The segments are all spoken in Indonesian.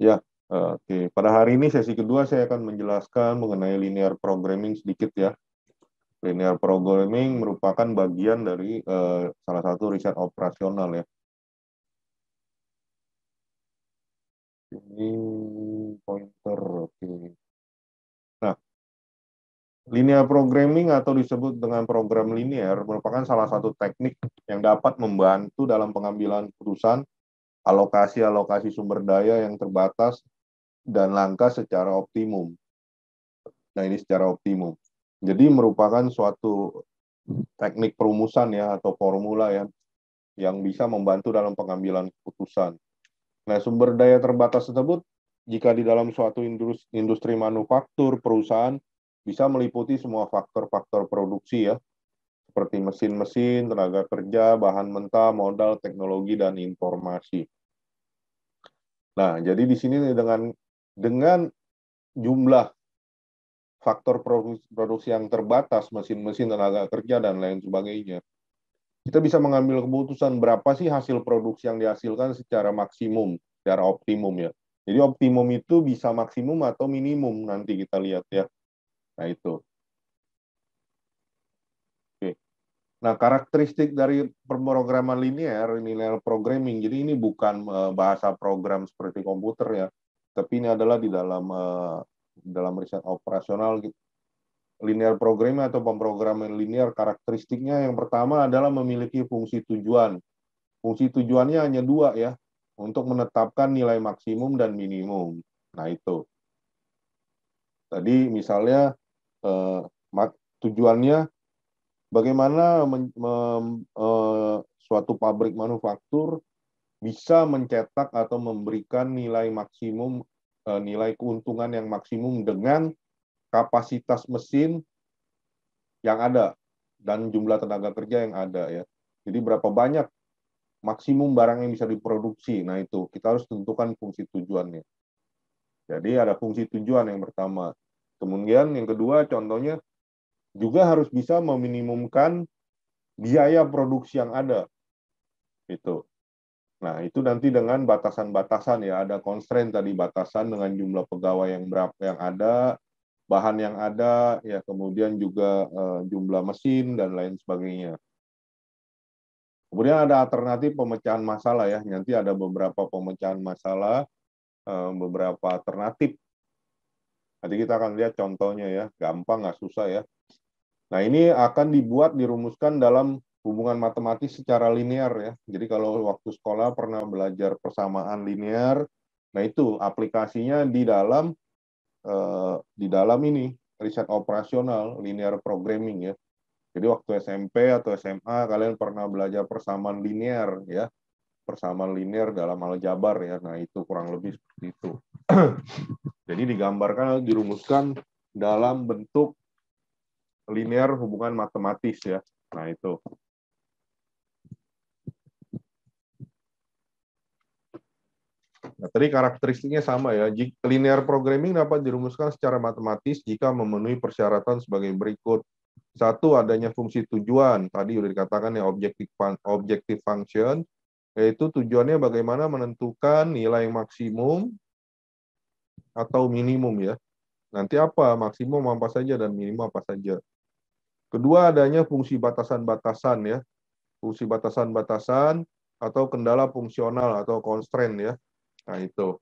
Ya, oke. Pada hari ini sesi kedua saya akan menjelaskan mengenai linear programming sedikit ya. Linear programming merupakan bagian dari salah satu riset operasional ya. Ini pointer, oke. Nah, linear programming atau disebut dengan program linear merupakan salah satu teknik yang dapat membantu dalam pengambilan keputusan, alokasi sumber daya yang terbatas, dan langkah secara optimum. Nah, ini secara optimum. Jadi merupakan suatu teknik perumusan ya atau formula ya yang bisa membantu dalam pengambilan keputusan. Nah, sumber daya terbatas tersebut jika di dalam suatu industri manufaktur perusahaan bisa meliputi semua faktor-faktor produksi ya, seperti mesin-mesin, tenaga kerja, bahan mentah, modal, teknologi dan informasi. Nah, jadi di sini dengan jumlah faktor produksi yang terbatas, mesin-mesin, tenaga kerja dan lain sebagainya, kita bisa mengambil keputusan berapa sih hasil produksi yang dihasilkan secara maksimum, secara optimum ya. Jadi optimum itu bisa maksimum atau minimum nanti kita lihat ya. Nah itu. Oke. Nah karakteristik dari pemrograman linear programming. Jadi ini bukan bahasa program seperti komputer ya, tapi ini adalah di dalam riset operasional gitu. Linear programming atau pemrograman linear karakteristiknya yang pertama adalah memiliki fungsi tujuan. Fungsi tujuannya hanya dua ya, untuk menetapkan nilai maksimum dan minimum. Nah itu. Tadi misalnya eh, tujuannya bagaimana suatu pabrik manufaktur bisa mencetak atau memberikan nilai maksimum, nilai keuntungan yang maksimum dengan kapasitas mesin yang ada dan jumlah tenaga kerja yang ada ya. Jadi berapa banyak maksimum barang yang bisa diproduksi. Nah itu kita harus tentukan fungsi tujuannya. Jadi ada fungsi tujuan yang pertama. Kemudian yang kedua contohnya juga harus bisa meminimumkan biaya produksi yang ada. Itu. Nah, itu nanti dengan batasan-batasan ya, ada constraint tadi batasan dengan jumlah pegawai yang berapa yang ada, bahan yang ada, ya kemudian juga jumlah mesin dan lain sebagainya. Kemudian ada alternatif pemecahan masalah ya, nanti ada beberapa pemecahan masalah, beberapa alternatif. Nanti kita akan lihat contohnya ya, gampang nggak susah ya. Nah ini akan dirumuskan dalam hubungan matematis secara linear ya. Jadi kalau waktu sekolah pernah belajar persamaan linear, nah itu aplikasinya di dalam ini riset operasional linear programming ya. Jadi waktu SMP atau SMA kalian pernah belajar persamaan linear ya, persamaan linear dalam aljabar ya. Nah itu kurang lebih seperti itu. Jadi digambarkan, dirumuskan dalam bentuk linear hubungan matematis ya. Nah itu. Nah, tadi karakteristiknya sama ya. Linear programming dapat dirumuskan secara matematis jika memenuhi persyaratan sebagai berikut. Satu, adanya fungsi tujuan. Tadi sudah dikatakan ya objective function, yaitu tujuannya bagaimana menentukan nilai maksimum atau minimum ya. Nanti apa? Maksimum apa saja dan minimum apa saja. Kedua, adanya fungsi batasan-batasan ya. Fungsi batasan-batasan atau kendala fungsional atau constraint ya. Nah, itu.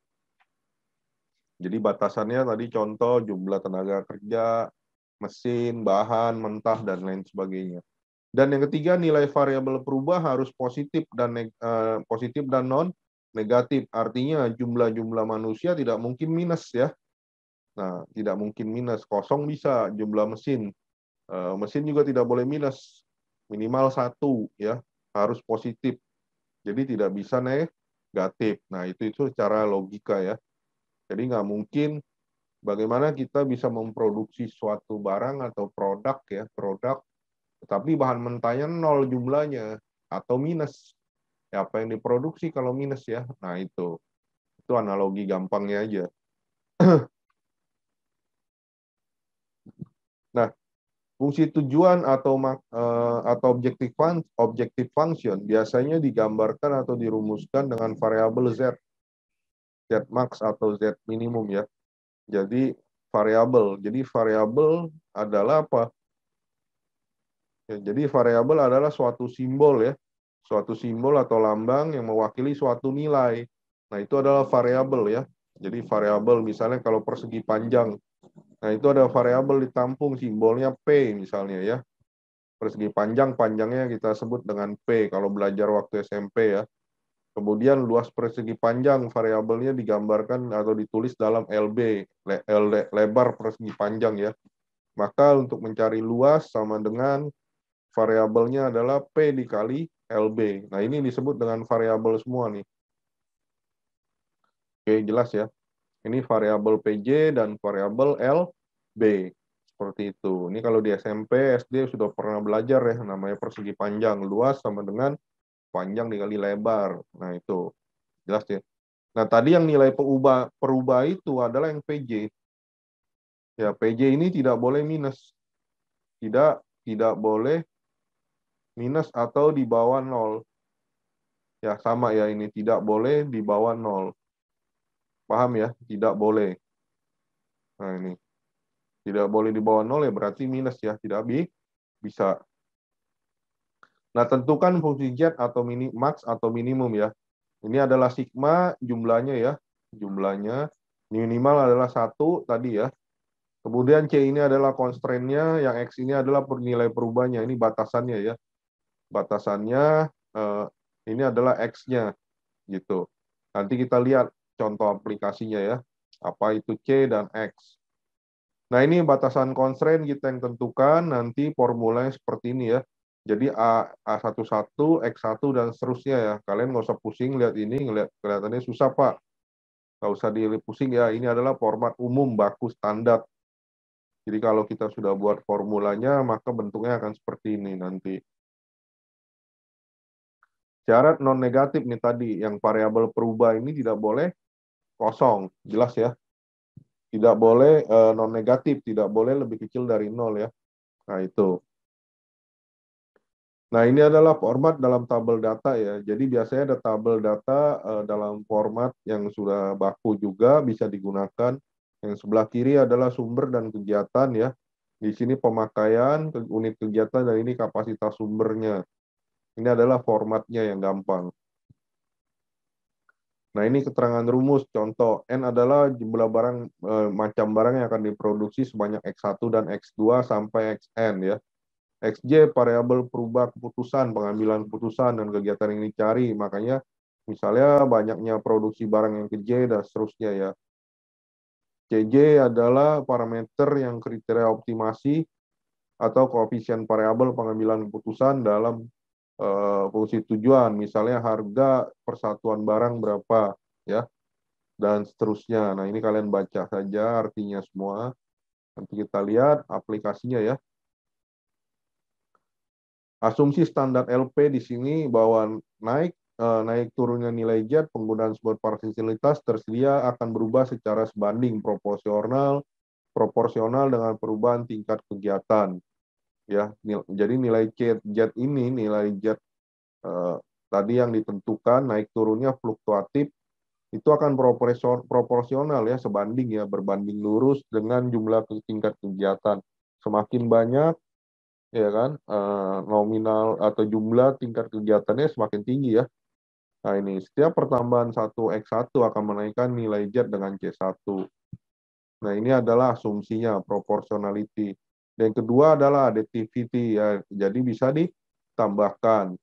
Jadi batasannya tadi contoh jumlah tenaga kerja, mesin, bahan, mentah, dan lain sebagainya. Dan yang ketiga, nilai variabel perubah harus positif dan non negatif. Artinya jumlah-jumlah manusia tidak mungkin minus ya. Nah, tidak mungkin minus. Kosong bisa jumlah mesin. Mesin juga tidak boleh minus. Minimal satu ya. Harus positif. Jadi tidak bisa negatif. Nah, itu secara logika ya. Jadi nggak mungkin bagaimana kita bisa memproduksi suatu barang atau produk, tetapi bahan mentahnya nol jumlahnya atau minus. Ya, apa yang diproduksi kalau minus ya? Nah itu analogi gampangnya aja. Nah, fungsi tujuan atau objective function biasanya digambarkan atau dirumuskan dengan variabel z. Z max atau Z minimum ya. Jadi variabel. Jadi variabel adalah apa? Ya, jadi variabel adalah suatu simbol ya. Suatu simbol atau lambang yang mewakili suatu nilai. Nah, itu adalah variabel ya. Jadi variabel misalnya kalau persegi panjang. Nah, itu ada variabel ditampung simbolnya P misalnya ya. Persegi panjang, panjangnya kita sebut dengan P kalau belajar waktu SMP ya. Kemudian luas persegi panjang, variabelnya digambarkan atau ditulis dalam LB, lebar persegi panjang ya. Maka untuk mencari luas sama dengan variabelnya adalah P dikali LB. Nah, ini disebut dengan variabel semua nih. Oke, jelas ya. Ini variabel PJ dan variabel LB. Seperti itu. Ini kalau di SMP, SD sudah pernah belajar ya, namanya persegi panjang. Luas sama dengan panjang dikali lebar. Nah, itu. Jelas ya. Nah, tadi yang nilai perubah itu adalah yang PJ. Ya, PJ ini tidak boleh minus. Tidak boleh minus atau di bawah 0. Ya, sama ya ini. Tidak boleh di bawah 0. Paham ya? Tidak boleh. Nah, ini. Tidak boleh di bawah 0 ya berarti minus ya. Tidak bisa. Nah, tentukan fungsi Z atau max atau minimum ya. Ini adalah sigma jumlahnya ya. Jumlahnya. Minimal adalah 1 tadi ya. Kemudian C ini adalah constraint-nya, yang X ini adalah nilai perubahannya. Ini batasannya ya. Batasannya ini adalah X-nya gitu. Nanti kita lihat contoh aplikasinya ya. Apa itu C dan X. Nah, ini batasan constraint kita yang tentukan, nanti formulanya seperti ini ya. Jadi A11, X1 dan seterusnya ya. Kalian nggak usah pusing lihat ini, kelihatannya susah Pak. Nggak usah pusing ya, ini adalah format umum baku standar. Jadi kalau kita sudah buat formulanya, maka bentuknya akan seperti ini nanti. Syarat non-negatif nih tadi, yang variabel perubah ini tidak boleh kosong, jelas ya. Tidak boleh non-negatif, tidak boleh lebih kecil dari 0 ya. Nah itu. Nah ini adalah format dalam tabel data ya. Jadi biasanya ada tabel data dalam format yang sudah baku juga bisa digunakan. Yang sebelah kiri adalah sumber dan kegiatan ya. Di sini pemakaian, unit kegiatan, dan ini kapasitas sumbernya. Ini adalah formatnya yang gampang. Nah, ini keterangan rumus. Contoh, N adalah jumlah barang, macam barang yang akan diproduksi sebanyak X1 dan X2 sampai Xn ya. Xj variabel perubah keputusan, pengambilan keputusan, dan kegiatan yang dicari. Makanya, misalnya banyaknya produksi barang yang ke J, dan seterusnya ya. Cj adalah parameter yang kriteria optimasi atau koefisien variabel pengambilan keputusan dalam fungsi tujuan, misalnya harga persatuan barang berapa, ya, dan seterusnya. Nah, ini kalian baca saja artinya semua. Nanti kita lihat aplikasinya ya. Asumsi standar LP di sini bahwa naik turunnya nilai Z penggunaan sebuah fasilitas tersedia akan berubah secara sebanding proporsional dengan perubahan tingkat kegiatan. Ya, jadi nilai Z ini, nilai Z tadi yang ditentukan naik turunnya fluktuatif itu akan proporsional ya, sebanding ya, berbanding lurus dengan jumlah tingkat kegiatan. Semakin banyak ya kan nominal atau jumlah tingkat kegiatannya semakin tinggi ya. Nah, ini setiap pertambahan 1x1 akan menaikkan nilai Z dengan C1. Nah, ini adalah asumsinya proportionality. Dan yang kedua adalah additivity ya. Jadi bisa ditambahkan.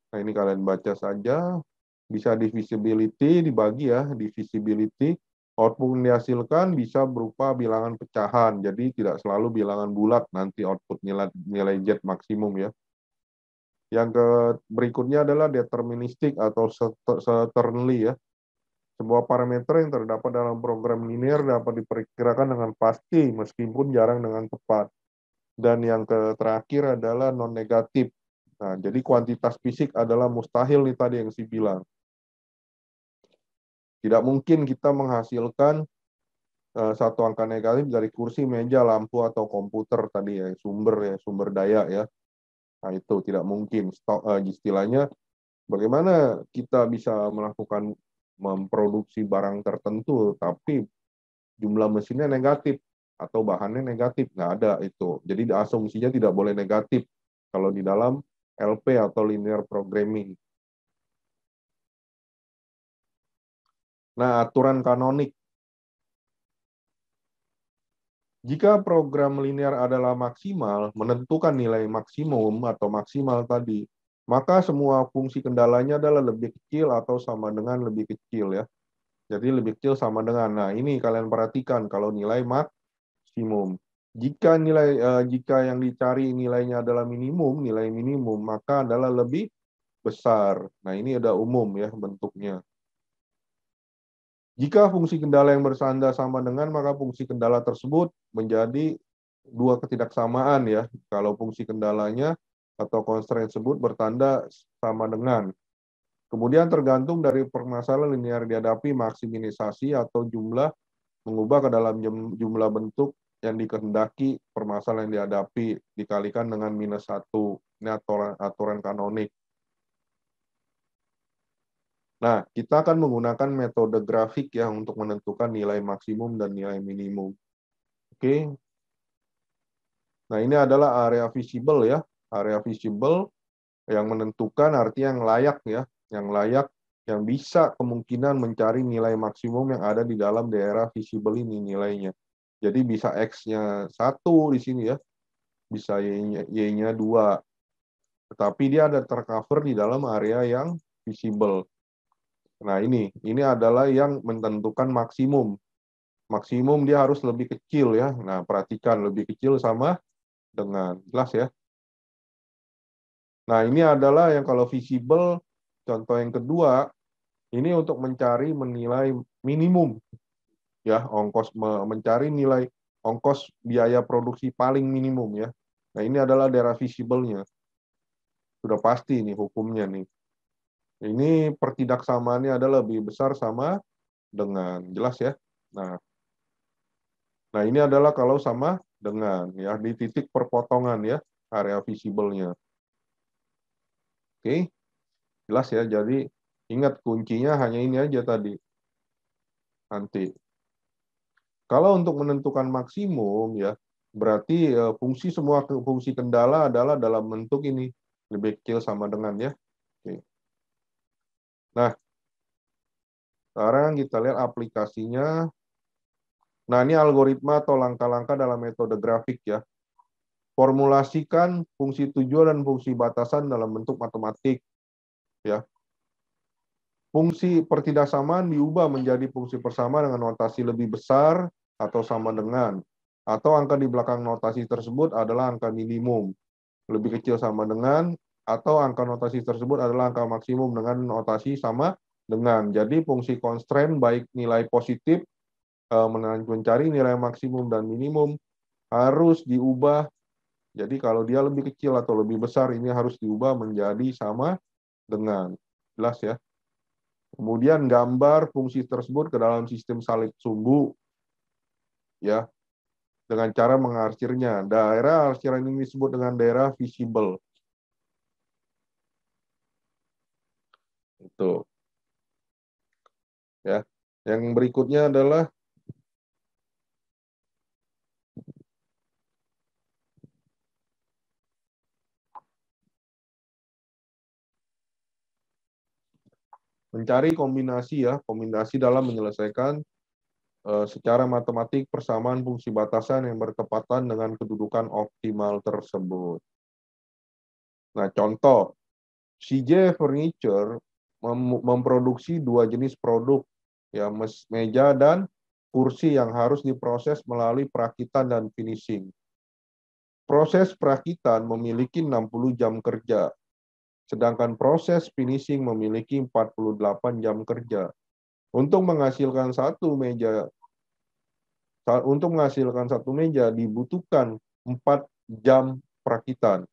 Nah, ini kalian baca saja. Bisa divisibility, dibagi ya, divisibility. Output yang dihasilkan bisa berupa bilangan pecahan. Jadi tidak selalu bilangan bulat nanti output nilai Z maksimum ya. Yang berikutnya adalah deterministik atau certainly ya. Sebuah parameter yang terdapat dalam program linear dapat diperkirakan dengan pasti meskipun jarang dengan tepat. Dan yang terakhir adalah non-negatif. Nah, jadi kuantitas fisik adalah mustahil nih tadi yang saya bilang. Tidak mungkin kita menghasilkan satu angka negatif dari kursi, meja, lampu, atau komputer tadi ya, sumber daya ya. Nah, itu tidak mungkin. Istilahnya, bagaimana kita bisa melakukan memproduksi barang tertentu, tapi jumlah mesinnya negatif atau bahannya negatif, nggak ada itu. Jadi asumsinya tidak boleh negatif kalau di dalam LP atau linear programming. Nah, aturan kanonik. Jika program linear adalah maksimal, menentukan nilai maksimum atau maksimal tadi, maka semua fungsi kendalanya adalah lebih kecil atau sama dengan lebih kecil ya. Jadi lebih kecil sama dengan. Nah, ini kalian perhatikan kalau nilai maksimum. Jika yang dicari nilainya adalah minimum, nilai minimum, maka adalah lebih besar. Nah, ini ada umum ya bentuknya. Jika fungsi kendala yang bersanda sama dengan, maka fungsi kendala tersebut menjadi dua ketidaksamaan ya. Kalau fungsi kendalanya atau constraint tersebut bertanda sama dengan. Kemudian tergantung dari permasalahan linear dihadapi, maksimisasi atau jumlah mengubah ke dalam jumlah bentuk yang dikehendaki permasalahan yang dihadapi dikalikan dengan -1. Ini aturan kanonik. Nah, kita akan menggunakan metode grafik ya untuk menentukan nilai maksimum dan nilai minimum. Oke. Nah, ini adalah area visible ya. Area visible yang menentukan artinya yang layak ya, yang layak yang bisa kemungkinan mencari nilai maksimum yang ada di dalam daerah visible ini nilainya. Jadi bisa X-nya 1 di sini ya, bisa Y-nya 2. Tetapi dia ada tercover di dalam area yang visible. Nah, ini adalah yang menentukan maksimum. Maksimum dia harus lebih kecil ya. Nah, perhatikan lebih kecil sama dengan. Jelas ya? Nah, ini adalah yang kalau visible, contoh yang kedua, ini untuk mencari menilai minimum. Ya, mencari nilai ongkos biaya produksi paling minimum ya. Nah, ini adalah daerah visible-nya. Sudah pasti nih hukumnya nih. Ini pertidaksamaannya adalah lebih besar sama dengan. Jelas ya? Nah, ini adalah kalau sama dengan ya di titik perpotongan ya area visible-nya. Oke, jelas ya. Jadi ingat kuncinya hanya ini aja tadi. Nanti. Kalau untuk menentukan maksimum ya berarti semua fungsi kendala adalah dalam bentuk ini lebih kecil sama dengan ya. Oke. Nah, sekarang kita lihat aplikasinya. Nah, ini algoritma atau langkah-langkah dalam metode grafik ya. Formulasikan fungsi tujuan dan fungsi batasan dalam bentuk matematik. Ya. Fungsi pertidaksamaan diubah menjadi fungsi persamaan dengan notasi lebih besar atau sama dengan. Atau angka di belakang notasi tersebut adalah angka minimum. Lebih kecil sama dengan, atau angka notasi tersebut adalah angka maksimum dengan notasi sama dengan. Jadi fungsi constraint baik nilai positif, mencari nilai maksimum dan minimum, harus diubah. Jadi kalau dia lebih kecil atau lebih besar, ini harus diubah menjadi sama dengan. Jelas ya? Kemudian gambar fungsi tersebut ke dalam sistem salib sumbu ya dengan cara mengarsirnya. Daerah arsiran ini disebut dengan daerah visible. Itu. Ya. Yang berikutnya adalah mencari kombinasi ya, kombinasi dalam menyelesaikan secara matematik persamaan fungsi batasan yang bertepatan dengan kedudukan optimal tersebut. Nah, contoh, CJ Furniture memproduksi dua jenis produk, ya meja dan kursi yang harus diproses melalui perakitan dan finishing. Proses perakitan memiliki 60 jam kerja, sedangkan proses finishing memiliki 48 jam kerja. Untuk menghasilkan satu meja dibutuhkan 4 jam perakitan.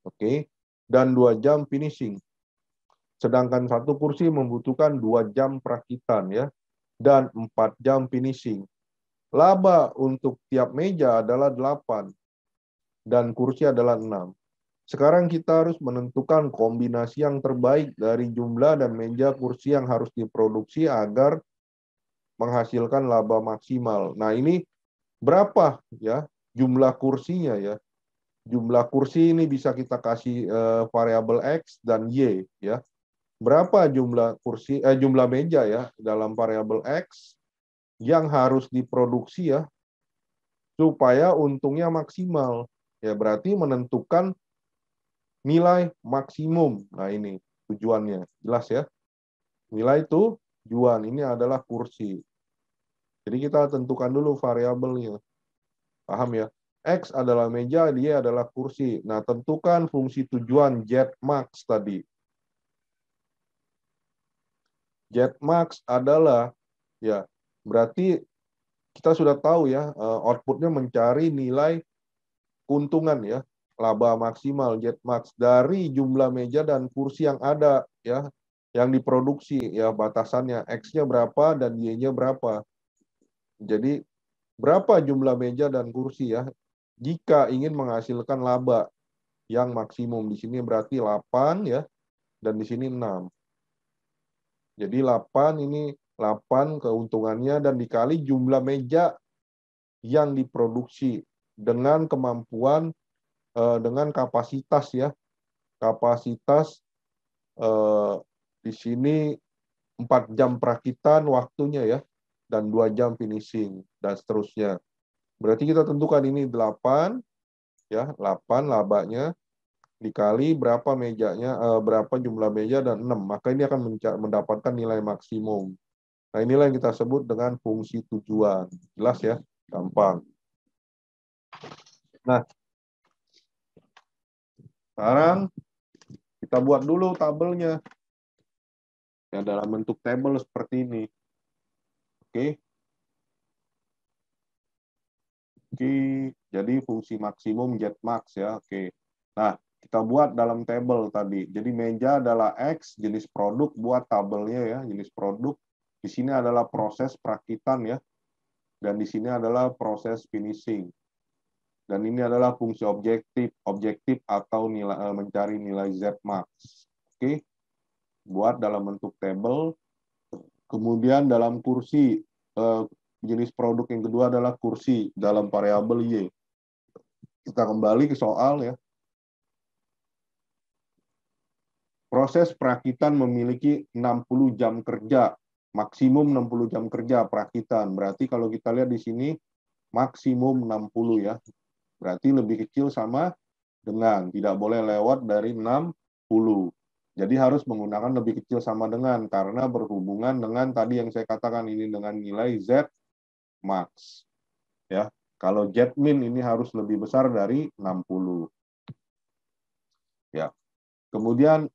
Oke, dan 2 jam finishing. Sedangkan satu kursi membutuhkan 2 jam perakitan ya dan 4 jam finishing. Laba untuk tiap meja adalah 8 dan kursi adalah 6. Sekarang kita harus menentukan kombinasi yang terbaik dari jumlah dan meja kursi yang harus diproduksi agar menghasilkan laba maksimal. Nah, ini berapa ya jumlah kursinya ya? Jumlah kursi ini bisa kita kasih variabel X dan Y ya. Berapa jumlah kursi jumlah meja ya dalam variabel X yang harus diproduksi ya supaya untungnya maksimal. Ya berarti menentukan nilai maksimum. Nah, ini tujuannya. Jelas ya? Nilai tujuan ini adalah kursi. Jadi kita tentukan dulu variabelnya. Paham ya? X adalah meja, dia adalah kursi. Nah, tentukan fungsi tujuan Z max tadi. Z max adalah ya berarti kita sudah tahu ya outputnya mencari nilai keuntungan ya, laba maksimal Z max dari jumlah meja dan kursi yang ada ya, yang diproduksi ya, batasannya X-nya berapa dan Y-nya berapa. Jadi berapa jumlah meja dan kursi ya jika ingin menghasilkan laba yang maksimum. Di sini berarti 8 ya, dan di sini 6. Jadi 8 ini 8 keuntungannya dan dikali jumlah meja yang diproduksi dengan kemampuan dengan kapasitas ya. Kapasitas di sini 4 jam perakitan waktunya ya, dan 2 jam finishing dan seterusnya. Berarti kita tentukan ini 8 ya, 8 labanya dikali berapa mejanya, berapa jumlah meja dan 6. Maka ini akan mendapatkan nilai maksimum. Nah, inilah yang kita sebut dengan fungsi tujuan. Jelas ya? Gampang. Nah, sekarang kita buat dulu tabelnya. Ya, dalam bentuk tabel seperti ini. Oke. Oke, jadi fungsi maksimum Z max ya. Oke. Nah, kita buat dalam tabel tadi. Jadi meja adalah X, jenis produk, buat tabelnya ya, jenis produk. Di sini adalah proses perakitan ya. Dan di sini adalah proses finishing. Dan ini adalah fungsi objektif atau nilai, mencari nilai Z max. Oke. Buat dalam bentuk tabel. Kemudian dalam kursi, jenis produk yang kedua adalah kursi dalam variabel Y. Kita kembali ke soal ya. Proses perakitan memiliki 60 jam kerja, maksimum 60 jam kerja perakitan. Berarti kalau kita lihat di sini maksimum 60 ya. Berarti lebih kecil sama dengan, tidak boleh lewat dari 60. Jadi harus menggunakan lebih kecil sama dengan, karena berhubungan dengan tadi yang saya katakan ini dengan nilai Z max. Ya, kalau Z min ini harus lebih besar dari 60. Ya. Kemudian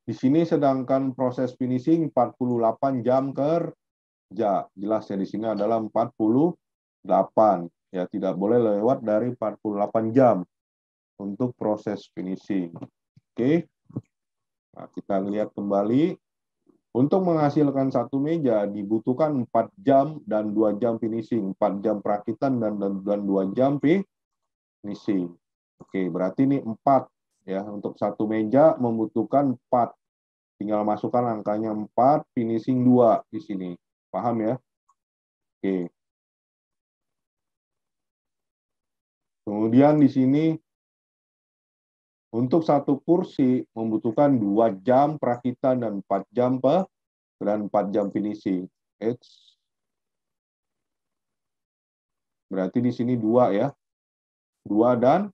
di sini sedangkan proses finishing 48 jam kerja. Jelas ya, di sini adalah 48. Ya, tidak boleh lewat dari 48 jam untuk proses finishing. Oke. Nah, kita lihat kembali. Untuk menghasilkan satu meja dibutuhkan 4 jam dan 2 jam finishing. 4 jam perakitan dan 2 jam finishing. Oke, berarti ini 4. Ya, untuk satu meja membutuhkan 4. Tinggal masukkan angkanya 4, finishing 2 di sini. Paham ya? Oke. Kemudian di sini untuk satu kursi membutuhkan 2 jam perakitan dan 4 jam finishing. Berarti di sini 2 ya. 2 dan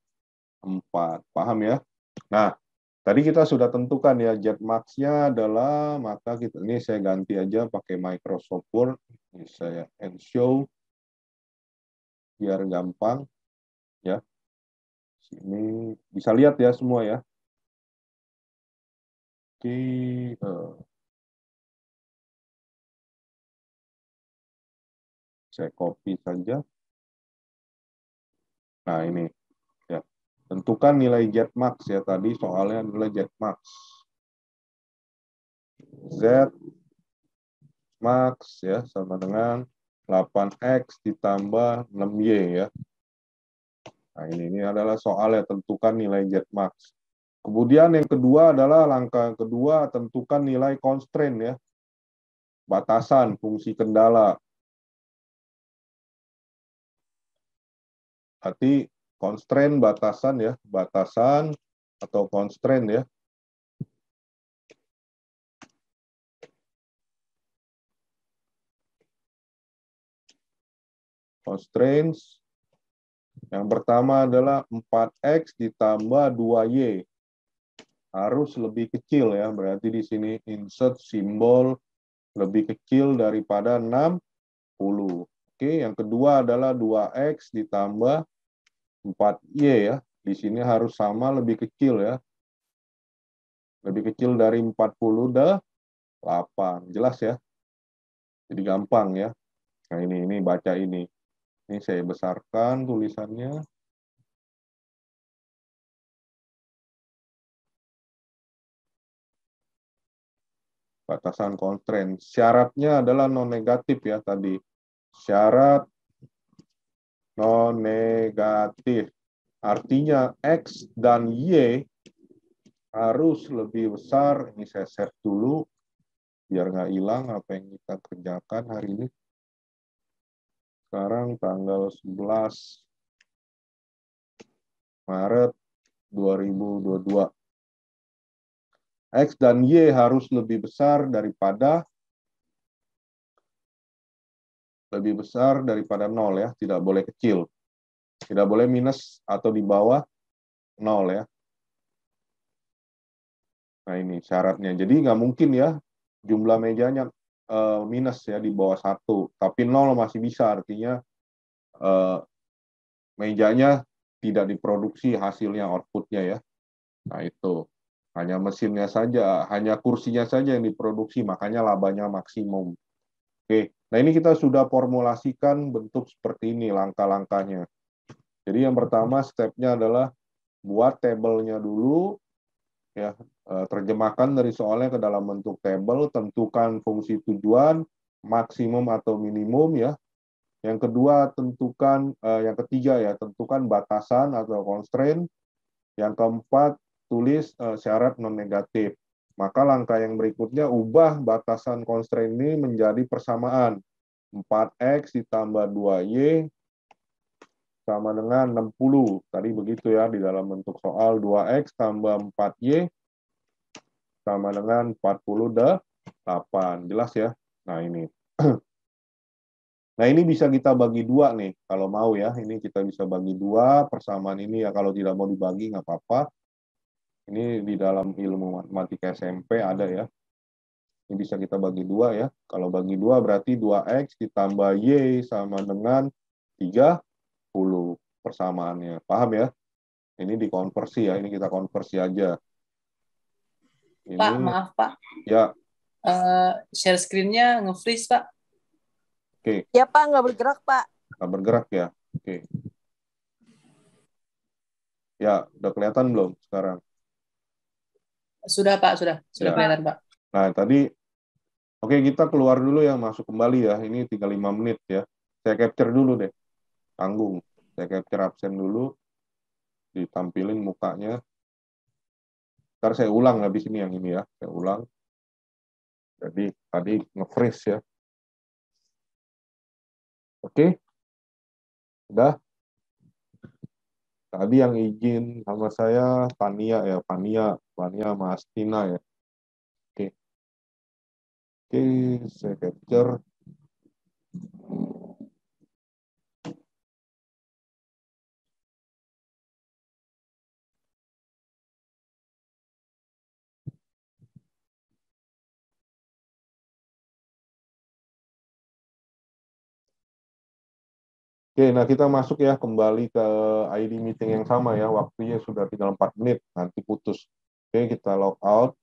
4. Paham ya? Nah, tadi kita sudah tentukan ya Z max-nya adalah, maka kita ini saya ganti aja pakai Microsoft Word. Ini saya end show biar gampang ya. Sini bisa lihat ya semua ya. Oke, saya copy saja. Nah, ini ya. Tentukan nilai Z max ya, tadi soalnya nilai Z max. Z max ya sama dengan 8X ditambah 6Y ya. Nah, ini adalah soal yang tentukan nilai Z max. Kemudian yang kedua adalah langkah yang kedua, tentukan nilai constraint ya. Batasan fungsi kendala. Berarti constraint batasan ya, batasan atau constraint ya. Constraints. Yang pertama adalah 4X ditambah 2Y. Harus lebih kecil ya, berarti di sini insert simbol lebih kecil daripada 60. Oke, yang kedua adalah 2X ditambah 4Y ya. Di sini harus sama lebih kecil ya. Lebih kecil dari 48. Jelas ya? Jadi gampang ya. Nah, ini baca ini. Ini saya besarkan tulisannya. Batasan constraint. Syaratnya adalah non negatif ya tadi. Syarat non negatif. Artinya X dan Y harus lebih besar. Ini saya save dulu biar nggak hilang apa yang kita kerjakan hari ini. Sekarang tanggal 11 Maret 2022. X dan Y harus lebih besar daripada 0 ya, tidak boleh kecil. Tidak boleh minus atau di bawah 0 ya. Nah ini syaratnya. Jadi nggak mungkin ya jumlah mejanya minus ya di bawah 1. Tapi 0 masih bisa, artinya mejanya tidak diproduksi hasilnya, outputnya ya. Nah itu. Hanya mesinnya saja, hanya kursinya saja yang diproduksi, makanya labanya maksimum. Oke, nah ini kita sudah formulasikan bentuk seperti ini langkah-langkahnya. Jadi yang pertama stepnya adalah buat tabelnya dulu, ya terjemahkan dari soalnya ke dalam bentuk tabel, tentukan fungsi tujuan, maksimum atau minimum ya. Yang kedua tentukan, yang ketiga ya tentukan batasan atau constraint. Yang keempat tulis syarat non negatif. Maka langkah yang berikutnya ubah batasan constraint ini menjadi persamaan. 4X ditambah 2Y sama dengan 60. Tadi begitu ya di dalam bentuk soal 2X tambah 4Y sama dengan 48. Jelas ya? Nah ini. Nah ini bisa kita bagi dua nih. Kalau mau ya, ini kita bisa bagi dua. Persamaan ini ya kalau tidak mau dibagi nggak apa-apa. Ini di dalam ilmu matematika SMP ada ya. Ini bisa kita bagi dua ya. Kalau bagi dua berarti 2X ditambah Y sama dengan 30 persamaannya. Paham ya? Ini dikonversi ya. Ini kita konversi aja. Ini, Pak, maaf Pak. Ya. Share screen-nya nge-freeze Pak. Oke. Ya Pak, nggak bergerak Pak. Nggak bergerak ya. Oke. Ya, udah kelihatan belum sekarang? Sudah Pak, sudah Ya. kelihatan Pak. Nah, tadi oke, kita keluar dulu ya, masuk kembali ya. Ini 35 menit ya. Saya capture dulu deh. Tanggung. Saya capture absen dulu. Ditampilin mukanya. Ntar saya ulang habis ini yang ini ya. Saya ulang. Jadi tadi nge-freeze ya. Oke. Udah. Tadi yang izin sama saya Tania ya. Tania sama Astina ya. Oke. Oke, saya capture. Oke, nah kita masuk ya kembali ke ID meeting yang sama ya. Waktunya sudah tinggal 4 menit, nanti putus. Oke, kita log out.